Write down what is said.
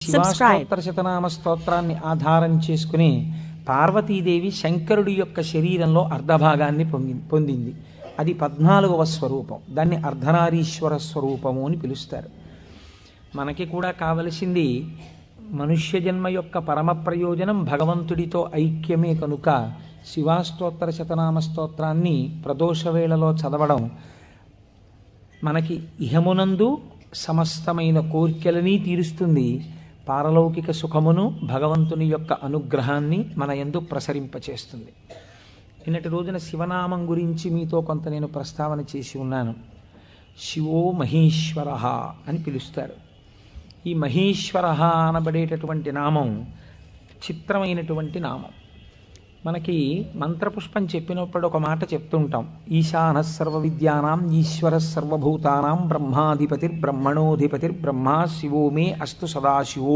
Subscribe. శివాష్టోత్తర శతనామ స్తోత్రాన్ని ఆధారం చేసుకుని పార్వతీదేవి శంకరుడి యొక్క శరీరంలో అర్ధభాగాన్ని పొందింది. అది 14వ స్వరూపం. దాన్ని అర్ధనారీశ్వర స్వరూపము అని పిలుస్తారు. మనకి కూడా కావలసింది మనుష్య జన్మ యొక్క పరమ ప్రయోజనం భగవంతుడితో ఐక్యమే కనుక శివాష్టోత్తర శతనామ స్తోత్రాన్ని ప్రదోష వేళలో చదవడం మనకి ఇహమునందు సమస్తమైన కోర్కెలని తీరుస్తుంది, పారలౌకిక సుఖమును భగవంతుని యొక్క అనుగ్రహాన్ని మన యందు ప్రసరింపచేస్తుంది. నిన్నటి రోజున శివనామం గురించి మీతో కొంత నేను ప్రస్తావన చేసి ఉన్నాను. శివో మహేశ్వర అని పిలుస్తారు. ఈ మహేశ్వర అనబడేటటువంటి నామం చిత్రమైనటువంటి నామం. మనకి మంత్రపుష్పం చెప్పినప్పుడు ఒక మాట చెప్తుంటాం, ఈశాన సర్వ విద్యానాం ఈశ్వర సర్వభూతానాం బ్రహ్మాధిపతిర్బ్రహ్మణోధిపతిర్బ్రహ్మ శివో మే అస్తు సదాశివో